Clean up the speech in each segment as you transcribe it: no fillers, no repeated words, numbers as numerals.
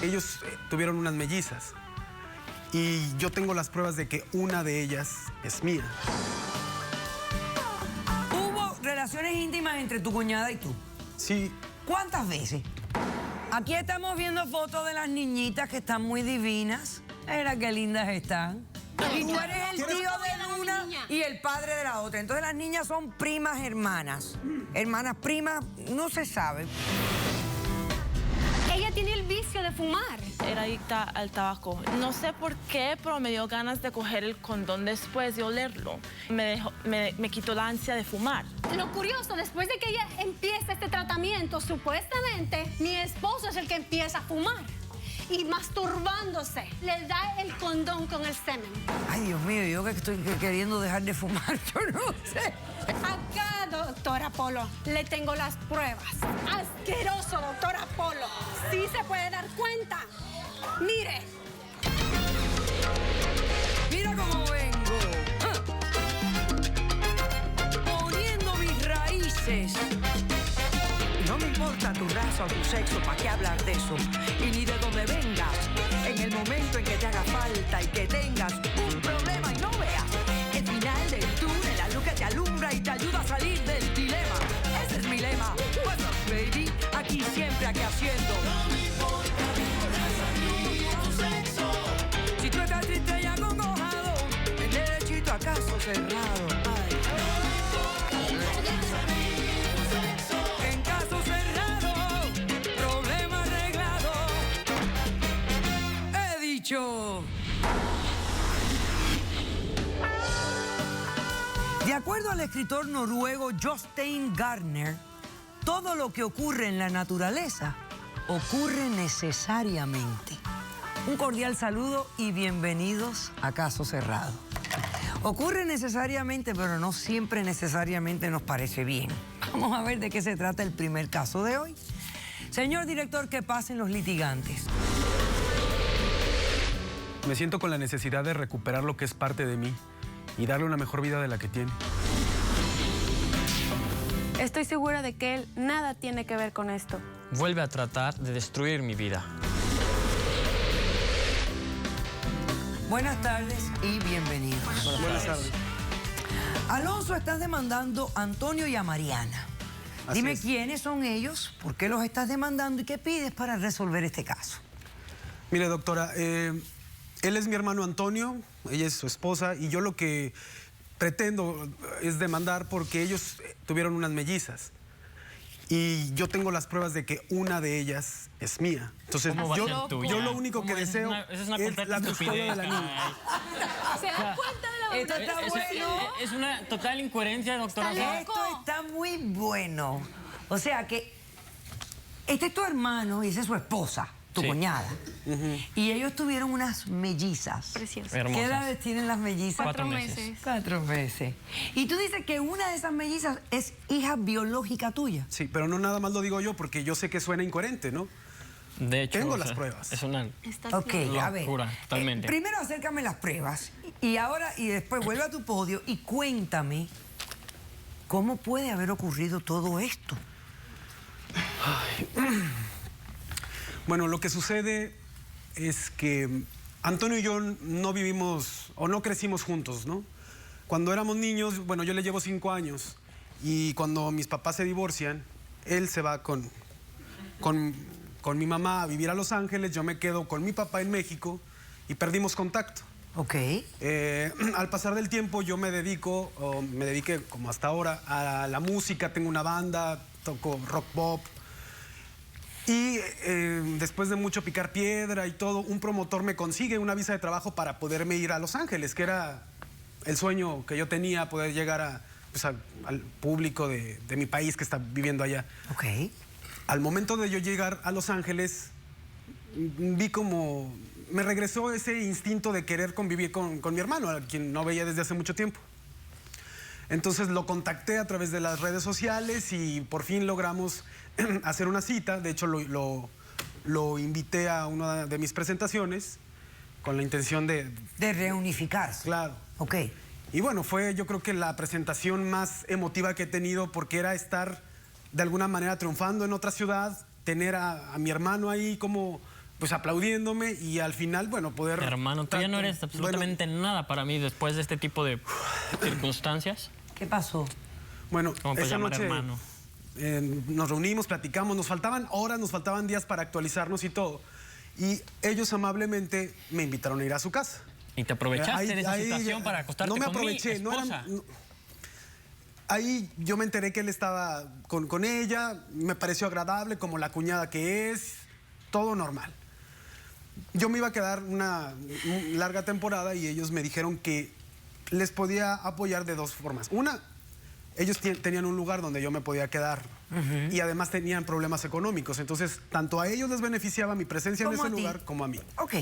Ellos tuvieron unas mellizas y yo tengo las pruebas de que una de ellas es mía. ¿Hubo relaciones íntimas entre tu cuñada y tú? Sí. ¿Cuántas veces? Aquí estamos viendo fotos de las niñitas que están muy divinas. Mira qué lindas están. Y tú eres el tío de una y el padre de la otra. Entonces las niñas son primas hermanas. Hermanas primas, no se sabe. Ella tiene el vicio de fumar. Era adicta al tabaco. No sé por qué, pero me dio ganas de coger el condón después de olerlo. Me quitó la ansia de fumar. Lo curioso, después de que ella empieza este tratamiento, supuestamente mi esposo es el que empieza a fumar. Y masturbándose, le da el condón con el semen. Ay, Dios mío, yo que estoy queriendo dejar de fumar, yo no sé. Acá, doctora Polo, le tengo las pruebas. Asqueroso, doctora Polo. Sí se puede dar cuenta. Mire. Mira cómo vengo. Poniendo mis raíces. No me importa tu raza o tu sexo, ¿para qué hablar de eso? Y ni de dónde vengas. En el momento en que te haga falta y que tengas un problema y no veas el final del túnel, la luz que te alumbra y te ayuda a salir del dilema. Ese es mi lema. What's up, baby? Aquí siempre, aquí haciendo. No me importa tu raza ni tu sexo. Si tú estás triste y acongojado, el derechito a caso cerrado. Ay. De acuerdo al escritor noruego Jostein Gaarder, todo lo que ocurre en la naturaleza ocurre necesariamente. Un cordial saludo y bienvenidos a Caso Cerrado. Ocurre necesariamente, pero no siempre necesariamente nos parece bien. Vamos a ver de qué se trata el primer caso de hoy. Señor director, que pasen los litigantes. Me siento con la necesidad de recuperar lo que es parte de mí y darle una mejor vida de la que tiene. Estoy segura de que él nada tiene que ver con esto. Vuelve a tratar de destruir mi vida. Buenas tardes y bienvenidos. Buenas tardes. Alonso, estás demandando a Antonio y a Mariana. Dime quiénes son ellos, por qué los estás demandando y qué pides para resolver este caso. Mire, doctora, él es mi hermano Antonio, ella es su esposa, y yo lo que pretendo es demandar porque ellos tuvieron unas mellizas. Y yo tengo las pruebas de que una de ellas es mía. Entonces, yo lo único que deseo es la custodia de la niña. ¿Se dan cuenta de la Esto está bueno. Es una total incoherencia, doctora. Esto está muy bueno. O sea que este es tu hermano y esa es su esposa, tu cuñada. Y ellos tuvieron unas mellizas. Preciosas. Hermosas. ¿Qué edades tienen las mellizas? 4 meses. 4 meses. Y tú dices que una de esas mellizas es hija biológica tuya. Sí, pero no nada más lo digo yo porque yo sé que suena incoherente, ¿no? De hecho, Tengo las pruebas. Es una Ok, a ver. locura, totalmente. Primero acércame las pruebas y ahora y después vuelve a tu podio y cuéntame cómo puede haber ocurrido todo esto. Bueno, lo que sucede es que Antonio y yo no vivimos o no crecimos juntos, ¿no? Cuando éramos niños, bueno, yo le llevo 5 años y cuando mis papás se divorcian, él se va con mi mamá a vivir a Los Ángeles, yo me quedo con mi papá en México y perdimos contacto. Ok. Al pasar del tiempo yo me dediqué como hasta ahora a la música, tengo una banda, toco rock pop. Y después de mucho picar piedra y todo, un promotor me consigue una visa de trabajo para poderme ir a Los Ángeles, que era el sueño que yo tenía, poder llegar al público de mi país que está viviendo allá. Ok. Al momento de yo llegar a Los Ángeles, vi como me regresó ese instinto de querer convivir con mi hermano, a quien no veía desde hace mucho tiempo. Entonces lo contacté a través de las redes sociales y por fin logramos hacer una cita. De hecho, lo invité a una de mis presentaciones con la intención de reunificarse. Claro. Ok. Y bueno, fue yo creo que la presentación más emotiva que he tenido porque era estar de alguna manera triunfando en otra ciudad, tener a mi hermano ahí como pues aplaudiéndome y al final, bueno, poder... Hermano, tú ya no eres absolutamente nada para mí después de este tipo de circunstancias. ¿Qué pasó? Bueno, ¿Cómo puedes esa llamar noche hermano? nos reunimos, platicamos, nos faltaban horas, nos faltaban días para actualizarnos y todo. Y ellos amablemente me invitaron a ir a su casa. Y te aprovechaste de esa situación para acostarte no me con aproveché, mi no esposa. era, ahí yo me enteré que él estaba con ella, me pareció agradable, como la cuñada que es, todo normal. Yo me iba a quedar una larga temporada y ellos me dijeron que les podía apoyar de dos formas. Una, ellos tenían un lugar donde yo me podía quedar y además tenían problemas económicos. Entonces, tanto a ellos les beneficiaba mi presencia en ese lugar como a mí. Ok.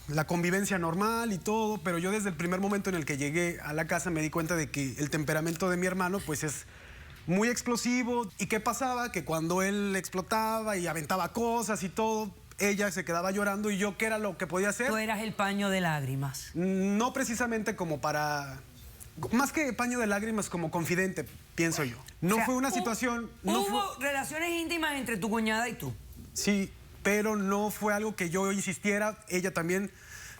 La convivencia normal y todo, pero yo desde el primer momento en el que llegué a la casa me di cuenta de que el temperamento de mi hermano pues es muy explosivo. ¿Y qué pasaba? Que cuando él explotaba y aventaba cosas y todo, ella se quedaba llorando y yo, ¿qué era lo que podía hacer? Tú eras el paño de lágrimas. No precisamente como para... Más que paño de lágrimas, como confidente, pienso yo. No O sea, fue una situación... No hubo relaciones íntimas entre tu cuñada y tú. Sí, pero no fue algo que yo insistiera. Ella también...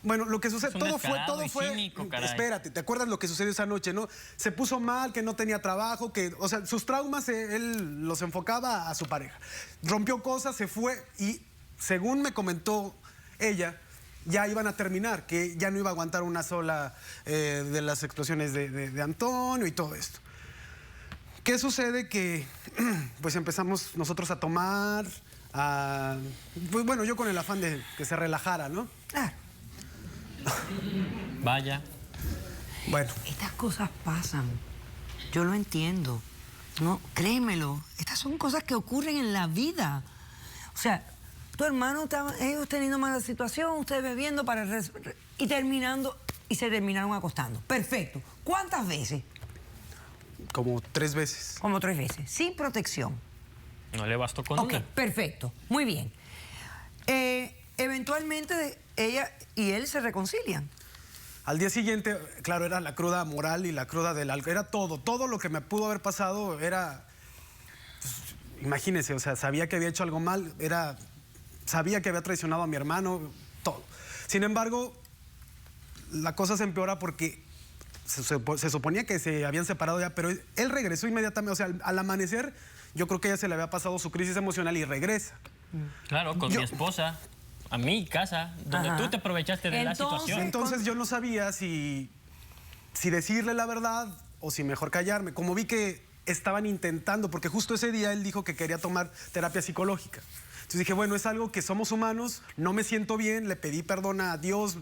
Bueno, lo que sucede... Es un Todo fue... descarado y cínico, caray. Espérate, ¿te acuerdas lo que sucedió esa noche, no? Se puso mal, que no tenía trabajo, que... O sea, sus traumas él los enfocaba a su pareja. Rompió cosas, se fue y, según me comentó ella, ya iban a terminar, que ya no iba a aguantar una sola de las explosiones de Antonio y todo esto. ¿Qué sucede? Que pues empezamos nosotros a tomar, pues bueno, yo con el afán de que se relajara, ¿no? Claro. Vaya. Bueno, Estas cosas pasan. Yo lo entiendo. No, créemelo. Estas son cosas que ocurren en la vida. O sea, tu hermano estaba, ellos teniendo mala situación, ustedes bebiendo y terminando, y se terminaron acostando. Perfecto. ¿Cuántas veces? como 3 veces. Como 3 veces. Sin protección. No le bastó con Ok, una. perfecto. Muy bien. Eventualmente ella y él se reconcilian. Al día siguiente, claro, era la cruda moral y la cruda del alcohol. Era todo lo que me pudo haber pasado era... Pues, imagínense, o sea, sabía que había hecho algo mal, sabía que había traicionado a mi hermano, todo. Sin embargo, la cosa se empeora porque se suponía que se habían separado ya, pero él regresó inmediatamente. O sea, al amanecer, yo creo que ya se le había pasado su crisis emocional y regresa. Claro, con mi esposa, a mi casa, donde tú te aprovechaste de la situación. Entonces yo no sabía si decirle la verdad o si mejor callarme. Como vi que estaban intentando, porque justo ese día él dijo que quería tomar terapia psicológica. Entonces dije, bueno, es algo que somos humanos, no me siento bien, le pedí perdón a Dios.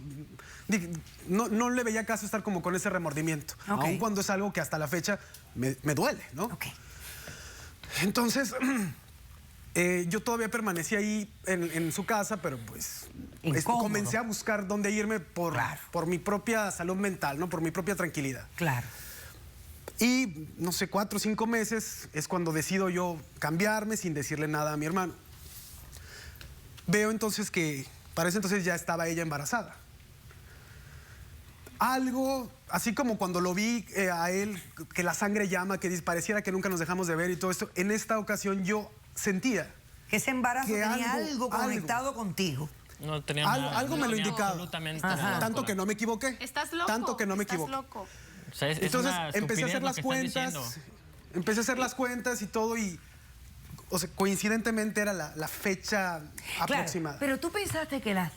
No le veía caso estar como con ese remordimiento, aun cuando es algo que hasta la fecha me duele, ¿no? Okay. Entonces, yo todavía permanecí ahí en su casa, pero pues comencé a buscar dónde irme por mi propia salud mental, ¿no? Por mi propia tranquilidad. Claro. Y, no sé, 4 o 5 meses es cuando decido yo cambiarme sin decirle nada a mi hermano. Veo entonces que para ese entonces ya estaba ella embarazada. Algo, así como cuando lo vi a él, que la sangre llama, que pareciera que nunca nos dejamos de ver y todo esto, en esta ocasión yo sentía que ese embarazo que tenía algo conectado contigo. No tenía nada. Algo me lo indicaba. Absolutamente nada. Tanto que no me equivoqué. Estás loco. Tanto que no me estás equivoqué. loco. O sea, es Entonces una empecé a hacer estupidez lo las que estás cuentas. diciendo. Empecé a hacer las cuentas y todo y... O sea, coincidentemente era la fecha aproximada. Claro, pero tú pensaste que las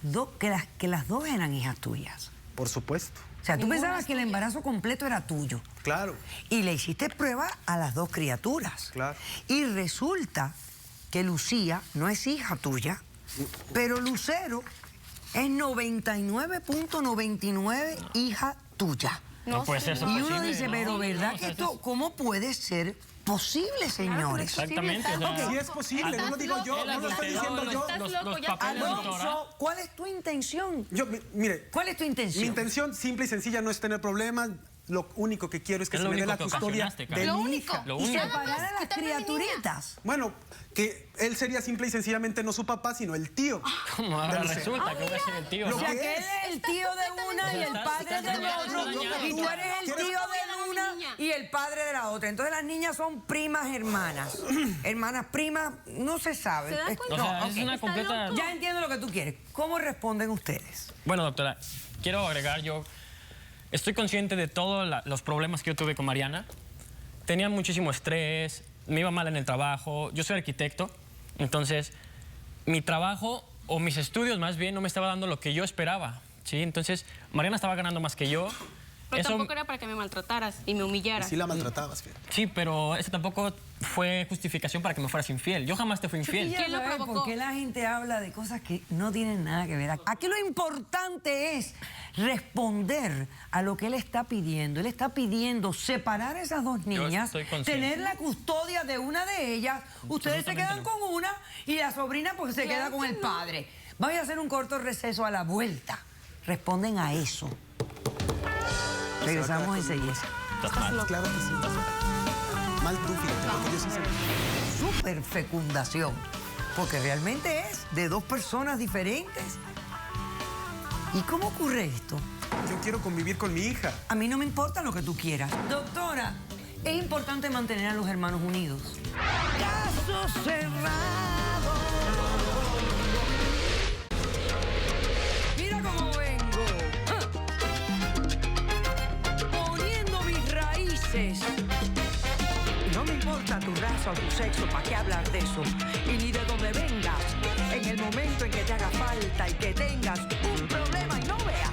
dos eran hijas tuyas. Por supuesto. O sea, tú pensabas que el embarazo completo era tuyo. Claro. Y le hiciste prueba a las 2 criaturas. Claro. Y resulta que Lucía no es hija tuya, pero Lucero es 99.99 hija tuya. No puede ser eso Y uno posible, dice, ¿no? pero ¿verdad No, o que sea, esto, cómo puede ser posible, señores? Exactamente. O sea, Sí es posible, no lo digo yo, no lo estoy diciendo yo. los papeles de doctora. Alonso, ¿cuál es tu intención? Yo, mire, ¿Cuál es tu intención? mi intención simple y sencilla no es tener problemas. lo único que quiero es que Es se lo me dé único la que custodia ocasionaste, de Carla. Lo mi único. hija. Lo Y único. separar a las quitarme a mi niña. criaturitas. Bueno, que él sería simple y sencillamente no su papá, sino el tío. ¿Cómo ahora de Lucero. resulta que voy a ser el tío? Lo O ¿no? sea, que que él es. es el tío de una y el padre del otro, y tú eres el tío de una y el padre de la otra. Entonces las niñas son primas hermanas. Hermanas primas, no se sabe. ¿Se dan Es- cuenta? O sea, no, es ok. una completa... Ya entiendo lo que tú quieres. ¿Cómo responden ustedes? Bueno, doctora, quiero agregar, yo estoy consciente de todos los problemas que yo tuve con Mariana. Tenía muchísimo estrés, me iba mal en el trabajo, yo soy arquitecto, entonces mi trabajo, o mis estudios más bien, no me estaba dando lo que yo esperaba, ¿sí? Entonces, Mariana estaba ganando más que yo. Pero tampoco era para que me maltrataras y me humillaras. Sí la maltratabas, fíjate. Sí, pero eso tampoco fue justificación para que me fueras infiel. Yo jamás te fui infiel. Quiero ¿Quién lo saber provocó? ¿Por qué la gente habla de cosas que no tienen nada que ver? Aquí lo importante es responder a lo que él está pidiendo. Él está pidiendo separar a esas dos niñas, estoy consciente. tener la custodia de una de ellas. Ustedes se quedan con una y la sobrina pues se queda con el padre. Vamos a hacer un corto receso a la vuelta. Responden a eso. Regresamos enseguida. Estás mal. Claro que sí. Mal tú, fíjate, porque yo sí sé. Super fecundación, porque realmente es de dos personas diferentes. ¿Y cómo ocurre esto? Yo quiero convivir con mi hija. A mí no me importa lo que tú quieras. Doctora, es importante mantener a los hermanos unidos. Caso cerrado. Mira cómo vengo. Poniendo mis raíces. No me importa tu raza o tu sexo, ¿para qué hablar de eso? Y ni de dónde vengas. En el momento en que te haga falta y que tengas un problema y no veas